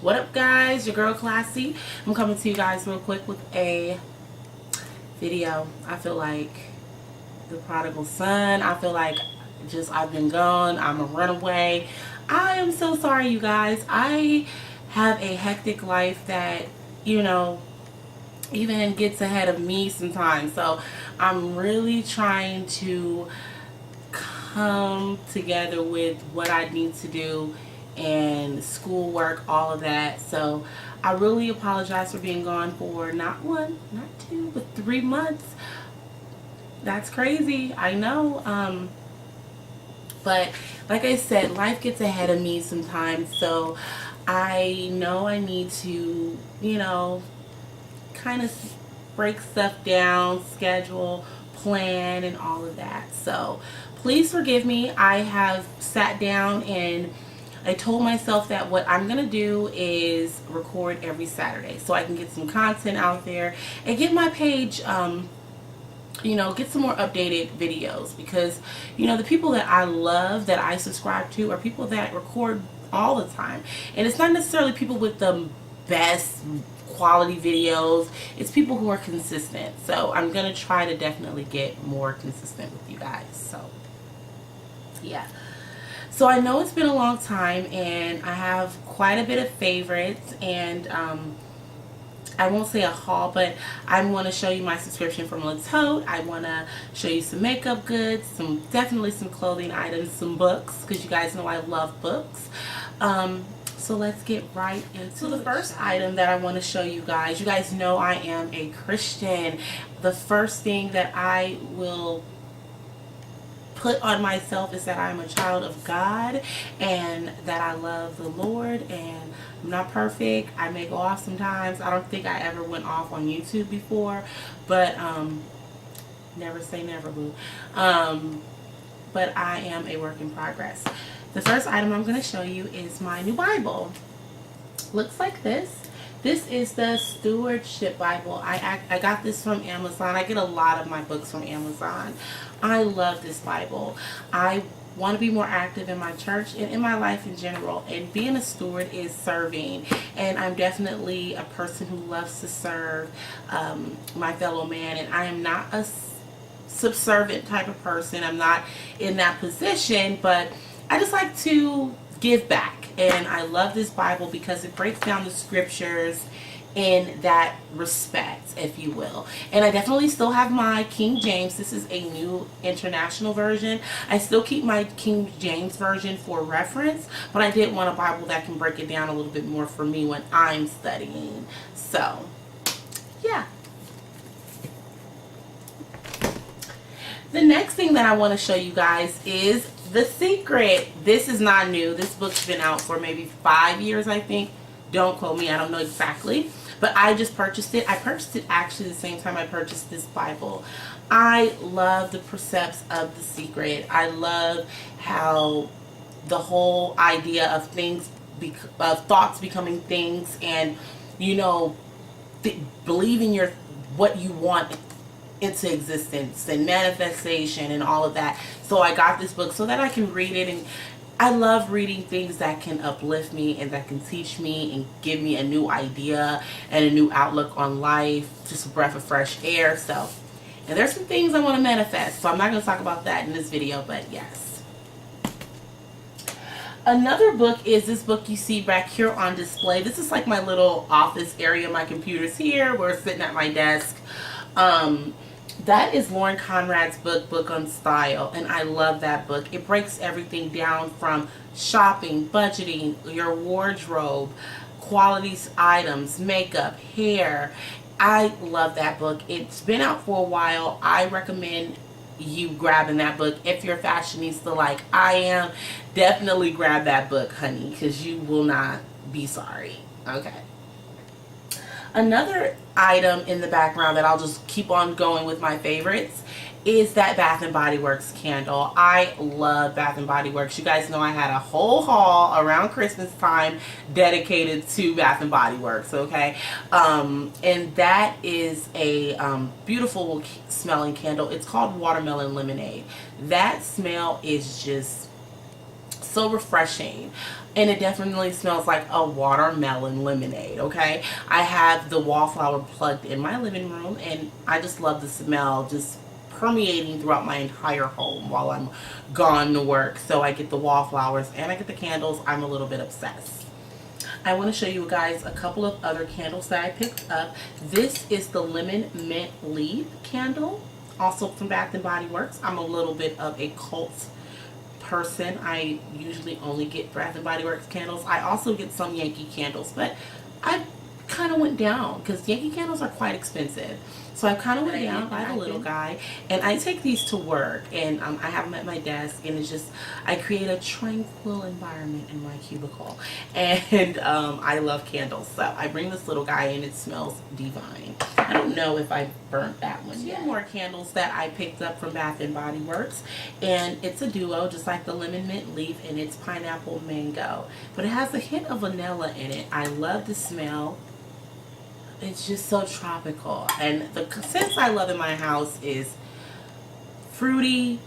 What up, guys? Your girl Classy. I'm coming to you guys real quick with a video. I feel like the prodigal son. I feel like just I've been gone. I'm a runaway. I am so sorry, you guys. I have a hectic life that, you know, even gets ahead of me sometimes. So I'm really trying to come together with what I need to do and schoolwork, all of that. So I really apologize for being gone for not one, not two, but 3 months. That's crazy, I know. But like I said, life gets ahead of me sometimes. So I know I need to, you know, kind of break stuff down, schedule, plan, and all of that. So please forgive me. I have sat down and I told myself that what I'm going to do is record every Saturday so I can get some content out there and get my page, you know, get some more updated videos, because, you know, the people that I love, that I subscribe to, are people that record all the time. And it's not necessarily people with the best quality videos. It's people who are consistent. So I'm going to try to definitely get more consistent with you guys. So yeah. So I know it's been a long time and I have quite a bit of favorites, and I won't say a haul, but I want to show you my subscription from La Tote. I want to show you some makeup goods, definitely some clothing items, some books, because you guys know I love books. So let's get right into So the first item that I want to show you guys know I am a Christian. The first thing that I will put on myself is that I'm a child of God and that I love the Lord, and I'm not perfect. I may go off sometimes. I don't think I ever went off on YouTube before, but never say never, boo. But I am a work in progress. The first item I'm going to show you is my new Bible. Looks like this. This is the Stewardship Bible. I got this from Amazon. I get a lot of my books from Amazon. I love this Bible. I want to be more active in my church and in my life in general. And being a steward is serving. And I'm definitely a person who loves to serve my fellow man. And I am not a subservient type of person. I'm not in that position, but I just like to give back. And I love this Bible because it breaks down the scriptures in that respect, if you will. And I definitely still have my King James. This is a new international version. I still keep my King James version for reference, but I did want a Bible that can break it down a little bit more for me when I'm studying. So, yeah. The next thing that I want to show you guys is The Secret. This is not new. This book's been out for maybe 5 years, I think. Don't quote me. I don't know exactly. But I just purchased it. I purchased it actually the same time I purchased this Bible. I love the precepts of The Secret. I love how the whole idea of things, of thoughts becoming things, and, you know, believing what you want into existence and manifestation and all of that. So I got this book so that I can read it, and I love reading things that can uplift me and that can teach me and give me a new idea and a new outlook on life, just a breath of fresh air. So, and there's some things I want to manifest, so I'm not going to talk about that in this video, but yes. Another book is this book you see back here on display. This is like my little office area. My computer's here. We're sitting at my desk. That is Lauren Conrad's book on style, and I love that book. It breaks everything down from shopping, budgeting, your wardrobe, quality items, makeup, hair. I love that book. It's been out for a while. I recommend you grabbing that book if you're a fashionista like I am. Definitely grab that book, honey, because you will not be sorry. Okay. Another item in the background that I'll just keep on going with my favorites is that Bath and Body Works candle. I love Bath and Body Works. You guys know I had a whole haul around Christmas time dedicated to Bath and Body Works, okay? And that is a beautiful smelling candle. It's called Watermelon Lemonade. That smell is just so refreshing. and it definitely smells like a watermelon lemonade. Okay, I have the wallflower plugged in my living room, and I just love the smell just permeating throughout my entire home while I'm gone to work. So I get the wallflowers and I get the candles. I'm a little bit obsessed. I want to show you guys a couple of other candles that I picked up. This is the lemon mint leaf candle, also from Bath and Body Works. I'm a little bit of a cult person. I usually only get Bath and Body Works candles. I also get some Yankee candles, but I kind of went down because Yankee candles are quite expensive. So I kind of went down by the little guy, and I take these to work, and I have them at my desk, and it's just, I create a tranquil environment in my cubicle, and I love candles, so I bring this little guy, and it smells divine. I don't know if I burnt that one yet. More candles that I picked up from Bath and Body Works, and it's a duo, just like the lemon mint leaf, and it's pineapple mango, but it has a hint of vanilla in it. I love the smell. It's just so tropical, and the scents I love in my house is fruity,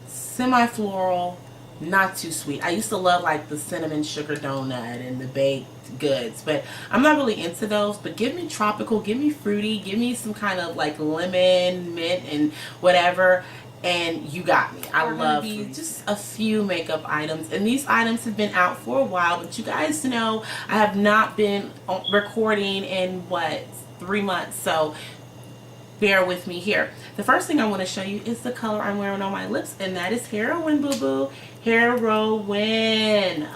semi-floral, not too sweet. I used to love like the cinnamon sugar donut and the baked goods, but I'm not really into those. But give me tropical, give me fruity, give me some kind of like lemon, mint, and whatever, and you got me. I love these. Just a few makeup items, and these items have been out for a while, but you guys know I have not been recording in what, 3 months, so bear with me here. The first thing I want to show you is the color I'm wearing on my lips, and that is Heroin, boo boo. Heroin.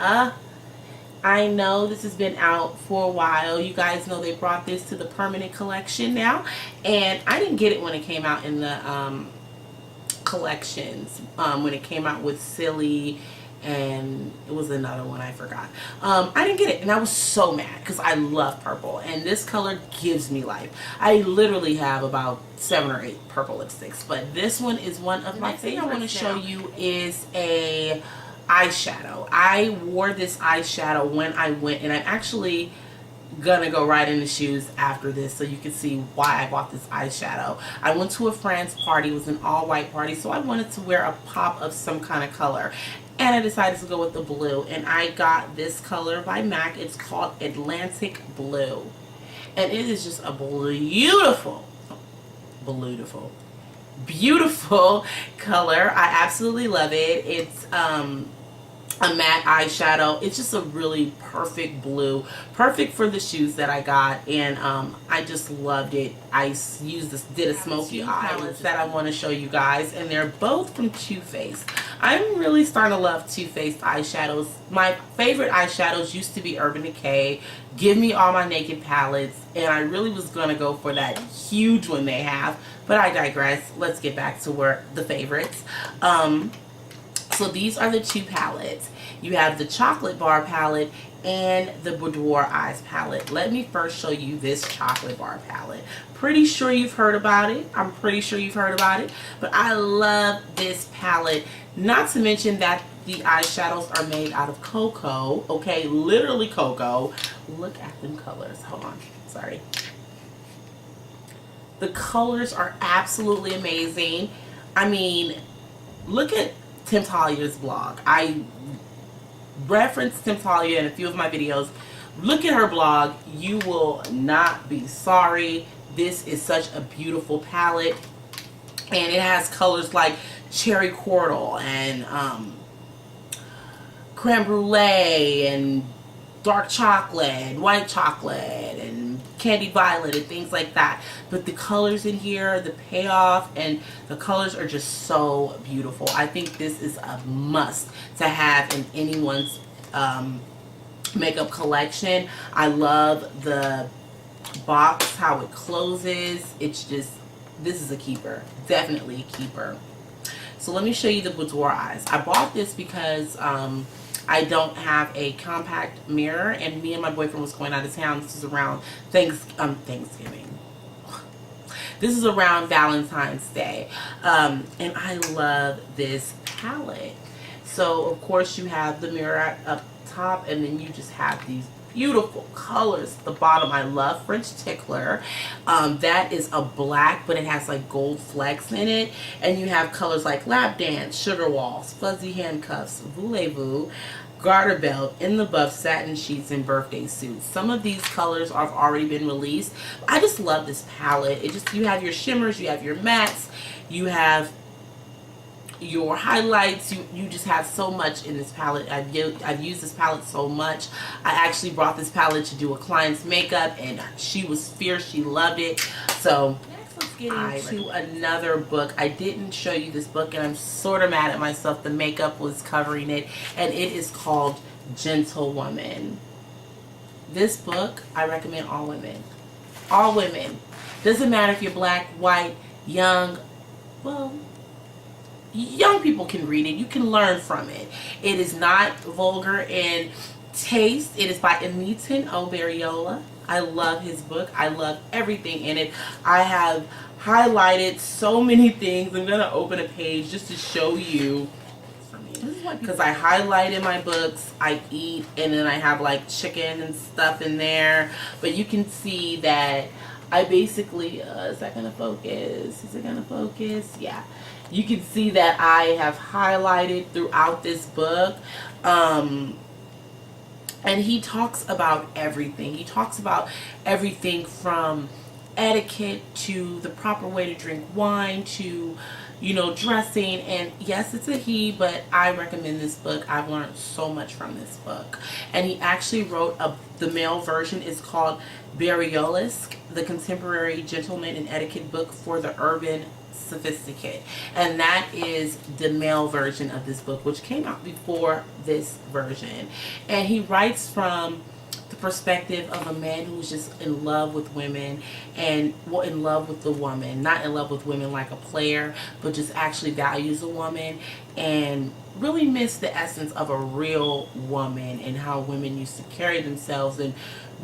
I know this has been out for a while. You guys know they brought this to the permanent collection now, and I didn't get it when it came out in the collections, when it came out with Silly, and it was another one I forgot. I didn't get it, and I was so mad because I love purple, and this color gives me life. I literally have about 7 or 8 purple lipsticks, but this one is one of my favorites. The next thing I want to show you is a eyeshadow. I wore this eyeshadow when I went, and I'm actually gonna go right in the shoes after this so you can see why I bought this eyeshadow. I went to a friend's party. It was an all-white party, so I wanted to wear a pop of some kind of color, and I decided to go with the blue, and I got this color by MAC. It's called Atlantic Blue, and it is just a beautiful color. I absolutely love it. It's a matte eyeshadow. It's just a really perfect blue, perfect for the shoes that I got, and I just loved it. I used this, did a smoky eye that I want to show you guys, and they're both from Too Faced. I'm really starting to love Too Faced eyeshadows. My favorite eyeshadows used to be Urban Decay, Give Me All My Naked palettes, and I really was going to go for that huge one they have, but I digress. Let's get back to where the favorites. So these are the two palettes. You have the Chocolate Bar palette and the Boudoir Eyes palette. Let me first show you this Chocolate Bar palette. Pretty sure you've heard about it. I'm pretty sure you've heard about it. But I love this palette. Not to mention that the eyeshadows are made out of cocoa. Okay, literally cocoa. Look at them colors. Hold on. Sorry. The colors are absolutely amazing. I mean, look at Tim Talier's blog. I referenced Tim Talier in a few of my videos. Look at her blog. You will not be sorry. This is such a beautiful palette, and it has colors like cherry coral and creme brulee and dark chocolate, white chocolate, and candy violet and things like that. But the colors in here, the payoff, and the colors are just so beautiful. I think this is a must to have in anyone's makeup collection. I love the box, how it closes. It's just, this is a keeper. Definitely a keeper. So let me show you the Boudoir Eyes. I bought this because I don't have a compact mirror, and me and my boyfriend was going out of town. This is around Thanksgiving. This is around Valentine's Day. And I love this palette. So of course you have the mirror up top, and then you just have these beautiful colors at the bottom. I love French Tickler. That is a black, but it has like gold flecks in it. And you have colors like Lap Dance, Sugar Waltz, Fuzzy Handcuffs, Voulez-Vous. garter belt in the buff satin sheets and birthday suits. Some of these colors have already been released. I just love this palette. It just, you have your shimmers, you have your mattes, you have your highlights, you just have so much in this palette. I've used this palette so much. I actually brought this palette to do a client's makeup and she was fierce, she loved it. So next, let's get into another book. I didn't show you this book and I'm sort of mad at myself. The makeup was covering it, and it is called Gentlewoman. This book I recommend all women. All women. Doesn't matter if you're black, white, young, well, young people can read it. You can learn from it. It is not vulgar in taste. It is by Emitin Oberiola. I love his book. I love everything in it. I have highlighted so many things. I'm going to open a page just to show you. Because I highlighted my books, I eat, and then I have like chicken and stuff in there. But you can see that I basically, is that going to focus? Is it going to focus? Yeah. You can see that I have highlighted throughout this book. And he talks about everything. He talks about everything from etiquette to the proper way to drink wine to, you know, dressing. And yes, it's a he, but I recommend this book. I've learned so much from this book. And he actually wrote the male version is called Bariolisk, the Contemporary Gentleman and Etiquette Book for the Urban Sophisticate. And that is the male version of this book, which came out before this version. And he writes from the perspective of a man who's just in love with women and, well, in love with the woman, not in love with women like a player, but just actually values a woman and really missed the essence of a real woman and how women used to carry themselves and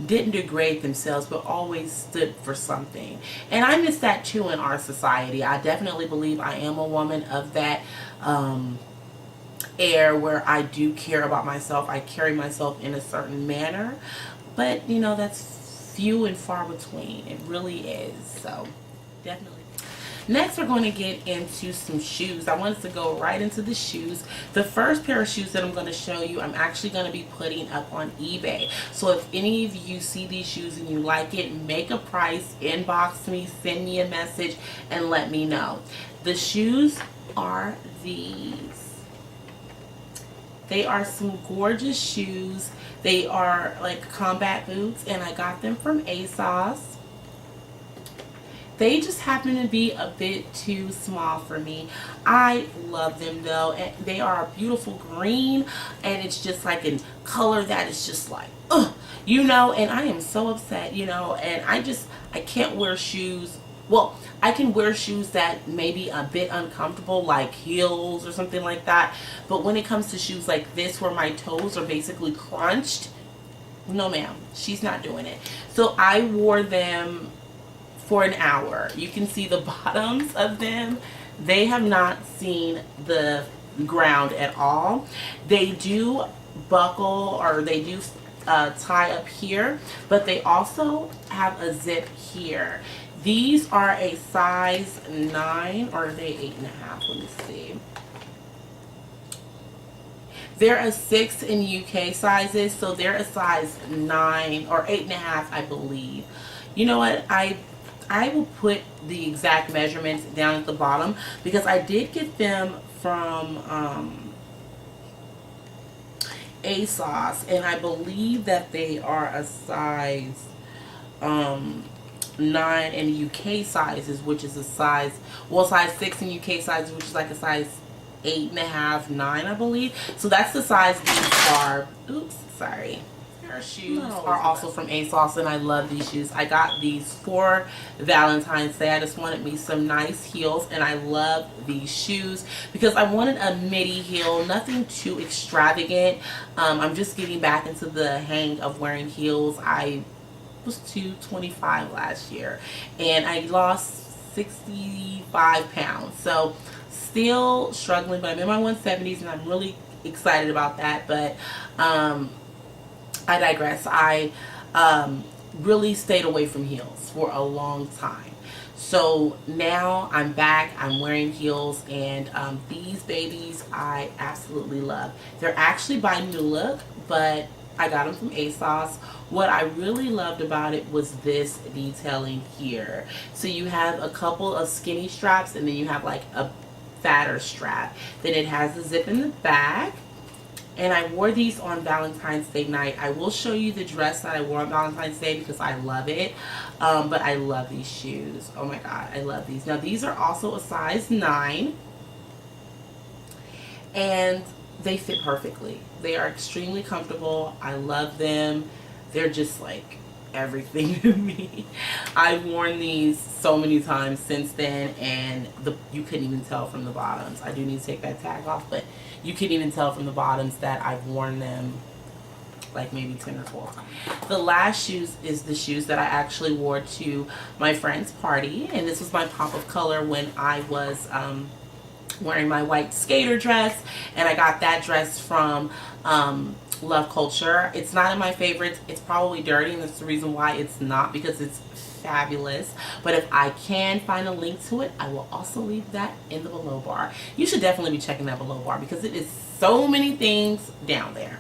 didn't degrade themselves but always stood for something. And I miss that too in our society. I definitely believe I am a woman of that air where I do care about myself. I carry myself in a certain manner, but you know, that's few and far between. It really is. So definitely. Next, we're going to get into some shoes. I wanted to go right into the shoes. The first pair of shoes that I'm going to show you, I'm actually going to be putting up on eBay. So if any of you see these shoes and you like it, make a price, inbox me, send me a message, and let me know. The shoes are these. They are some gorgeous shoes. They are like combat boots, and I got them from ASOS. They just happen to be a bit too small for me. I love them though, and they are a beautiful green, and it's just like in color that is just like, you know, and I am so upset, you know, and I can't wear shoes. Well, I can wear shoes that may be a bit uncomfortable, like heels or something like that, but when it comes to shoes like this where my toes are basically crunched, no ma'am, she's not doing it. So I wore them for an hour. You can see the bottoms of them. They have not seen the ground at all. They do buckle, or they do tie up here, but they also have a zip here. These are a size 9, or are they 8.5? Let me see. They're a 6 in UK sizes, so they're a size 9 or 8.5, I believe. You know what? I will put the exact measurements down at the bottom because I did get them from ASOS, and I believe that they are a size 9 in UK sizes, which is a size, well, size 6 in UK sizes, which is like a size 8.5, 9, I believe. So that's the size these are. Oops, sorry. Shoes are also from ASOS, and I love these shoes. I got these for Valentine's Day. I just wanted me some nice heels, and I love these shoes because I wanted a midi heel, nothing too extravagant. I'm just getting back into the hang of wearing heels. I was 225 last year, and I lost 65 pounds. So still struggling, but I'm in my 170s, and I'm really excited about that. But I digress. I really stayed away from heels for a long time. So now I'm back. I'm wearing heels, and these babies I absolutely love. They're actually by New Look, but I got them from ASOS. What I really loved about it was this detailing here. So you have a couple of skinny straps, and then you have like a fatter strap. Then it has the zip in the back. And I wore these on Valentine's Day night. I will show you the dress that I wore on Valentine's Day because I love it. But I love these shoes. Oh my God, I love these. Now these are also a size 9. And they fit perfectly. They are extremely comfortable. I love them. They're just like everything to me. I've worn these so many times since then, and you couldn't even tell from the bottoms. I do need to take that tag off, but you couldn't even tell from the bottoms that I've worn them like maybe 10 or 12. The last shoes is the shoes that I actually wore to my friend's party, and this was my pop of color when I was wearing my white skater dress, and I got that dress from Love Culture. It's not in my favorites. It's probably dirty, and that's the reason why it's not, because it's fabulous. But if I can find a link to it, I will also leave that in the below bar. You should definitely be checking that below bar because it is so many things down there.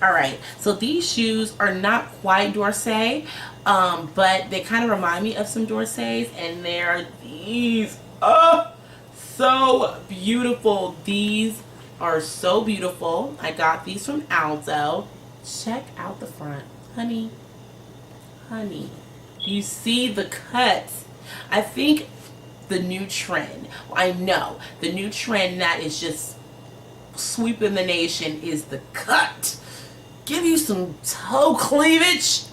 Alright, so these shoes are not quite Dorsey, but they kind of remind me of some Dorseys, and they're these. Oh, so beautiful. These are so beautiful. I got these from Aldo. Check out the front. Honey. Honey. Do you see the cuts? I think the new trend, I know, the new trend that is just sweeping the nation is the cut. Give you some toe cleavage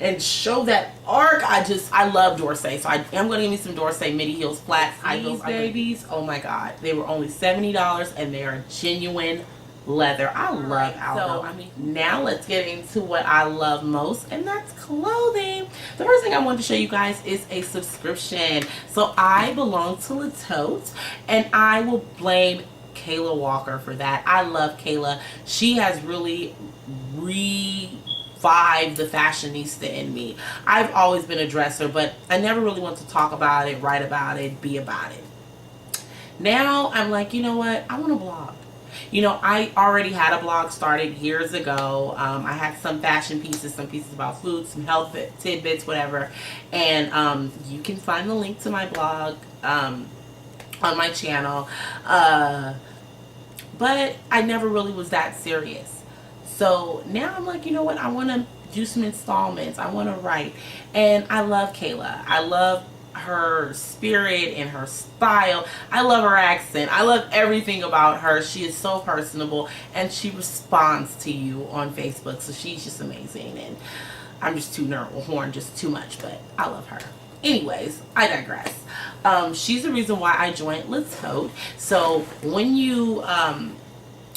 and show that arc. I love Dorsey, so I am going to give me some Dorsey midi heels flats. These babies, oh my God, they were only $70, and they are genuine leather. I love Aldo. So, now let's get into what I love most, and that's clothing. The first thing I want to show you guys is a subscription. So I belong to Le Tote, and I will blame Kayla Walker for that. I love Kayla. She has really revived the fashionista in me. I've always been a dresser, but I never really want to talk about it, write about it, be about it. Now I'm like, you know what? I want to blog. You know, I already had a blog started years ago. I had some fashion pieces, some pieces about food, some health tidbits, whatever. And you can find the link to my blog on my channel. But I never really was that serious. So now I'm like, you know what? I want to do some installments. I want to write. And I love Kayla. I love her spirit and her style. I love her accent. I love everything about her. She is so personable, and she responds to you on Facebook. So she's just amazing. And I'm just too horn, just too much, but I love her. Anyways, I digress. She's the reason why I joined Le Tote. So when you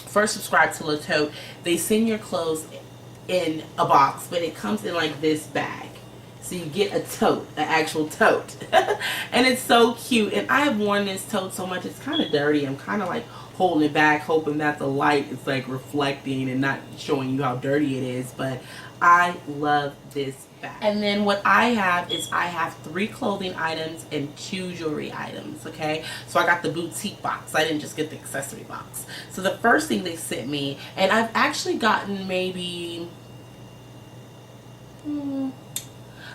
first subscribe to Le Tote, they send your clothes in a box, but it comes in like this bag. So you get a tote, an actual tote. And it's so cute. And I have worn this tote so much, it's kind of dirty. I'm kind of like holding it back, hoping that the light is like reflecting and not showing you how dirty it is. But I love this bag. And then what I have is I have 3 clothing items and 2 jewelry items, okay? So I got the boutique box. I didn't just get the accessory box. So the first thing they sent me, and I've actually gotten maybe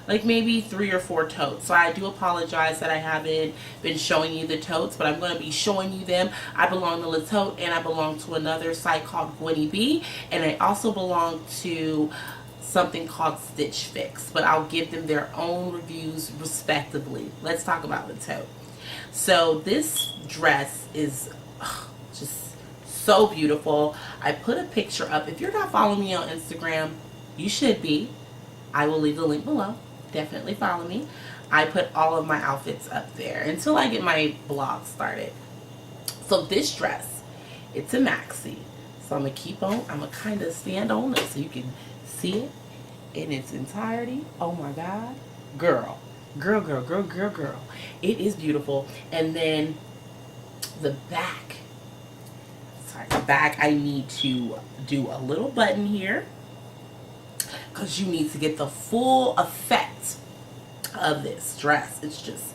like maybe 3 or 4 totes. So I do apologize that I haven't been showing you the totes, but I'm going to be showing you them. I belong to Le Tote, and I belong to another site called Gwenny B, and I also belong to something called Stitch Fix, but I'll give them their own reviews respectively. Let's talk about Le Tote. So this dress is just so beautiful. I put a picture up. If you're not following me on Instagram, you should be. I will leave the link below. Definitely follow me. I put all of my outfits up there until I get my blog started. So this dress, it's a maxi. So I'm going to I'm going to kind of stand on it so you can see it in its entirety. Oh my God. Girl. Girl, girl, girl, girl, girl. It is beautiful. And then the back. Sorry, the back, I need to do a little button here, because you need to get the full effect of this dress. It's just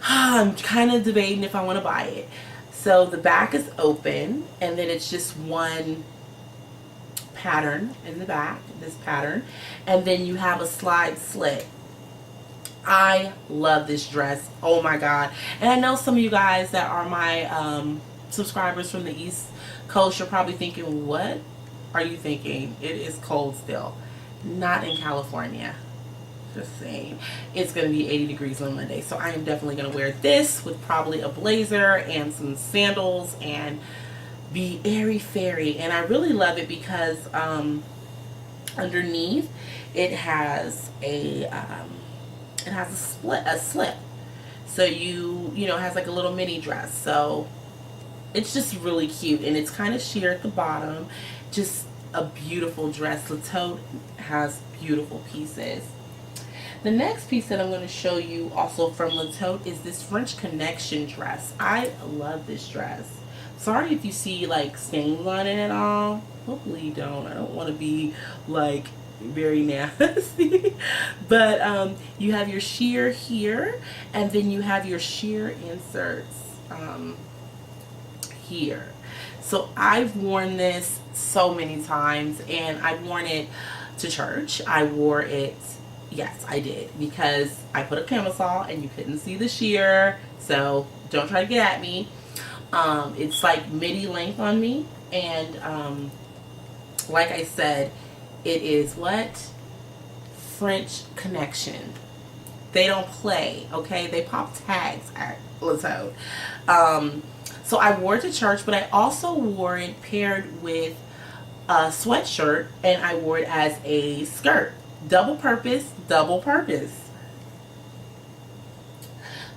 I'm kind of debating if I want to buy it. So the back is open, and then it's just one pattern in the back, this pattern, and then you have a slide slit. I love this dress. Oh my god. And I know some of you guys that are my subscribers from the East Coast, you're probably thinking, what are you thinking? It is cold still. Not in California. Just saying. It's going to be 80 degrees on Monday. So I am definitely going to wear this with probably a blazer and some sandals and be airy fairy. And I really love it because underneath it has a slip. So you know, it has like a little mini dress. So it's just really cute, and it's kind of sheer at the bottom. Just a beautiful dress. The tote has beautiful pieces. The next piece that I'm going to show you also from La Tote is this French Connection dress. I love this dress. Sorry if you see like stains on it at all. Hopefully you don't. I don't want to be like very nasty. But you have your sheer here, and then you have your sheer inserts here. So I've worn this so many times, and I've worn it to church. I wore it, yes, I did, because I put a camisole and you couldn't see the sheer, so don't try to get at me. It's like midi length on me, and like I said, it is what? French Connection. They don't play, okay? They pop tags at La Tote. So I wore it to church, but I also wore it paired with a sweatshirt, and I wore it as a skirt. Double purpose, double purpose.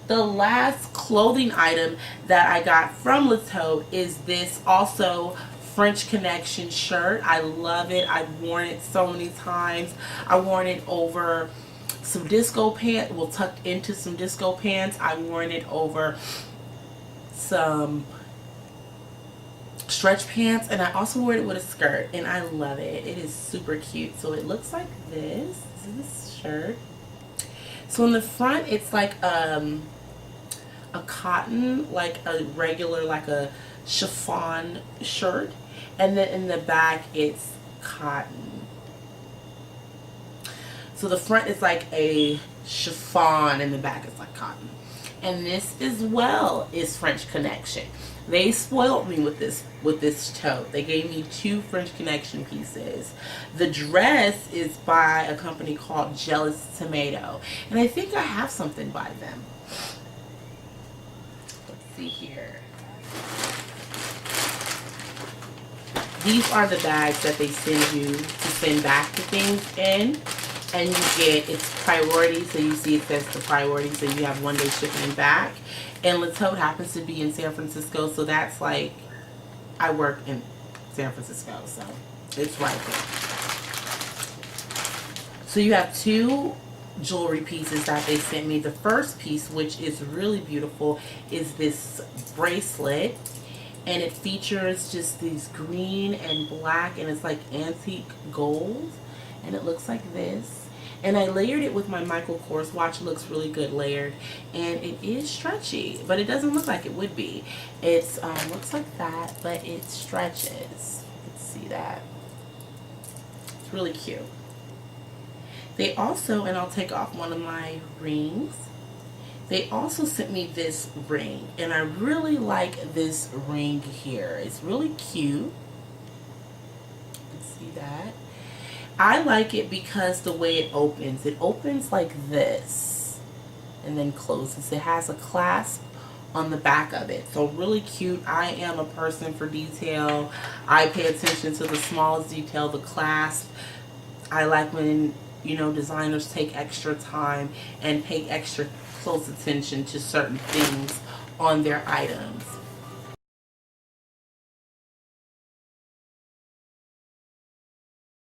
The last clothing item that I got from La Tote is this also French Connection shirt. I love it. I've worn it so many times. I've worn it over some disco pants, well, tucked into some disco pants. I've worn it over some stretch pants, and I also wore it with a skirt, and I love it. It is super cute. So it looks like this. This is this shirt. So in the front, it's like a cotton, like a regular, like a chiffon shirt, and then in the back it's cotton. So the front is like a chiffon, and the back is like cotton. And this as well is French Connection. They spoiled me with this tote. They gave me 2 French Connection pieces. The dress is by a company called Jealous Tomato, and I think I have something by them. Let's see here. These are the bags that they send you to send back the things in. And you get, it's priority, so you see it says the priority, so you have 1-day shipping back. And La Tote happens to be in San Francisco, so that's like, I work in San Francisco, so it's right there. So you have 2 jewelry pieces that they sent me. The first piece, which is really beautiful, is this bracelet. And it features just these green and black, and it's like antique gold. And it looks like this. And I layered it with my Michael Kors watch. It looks really good layered. And it is stretchy, but it doesn't look like it would be. It's looks like that, but it stretches. You can see that. It's really cute. They also, and I'll take off one of my rings. They also sent me this ring, and I really like this ring here. It's really cute. You can see that. I like it because the way it opens like this and then closes. It has a clasp on the back of it, so really cute. I am a person for detail. I pay attention to the smallest detail, the clasp. I like when, you know, designers take extra time and pay extra close attention to certain things on their items.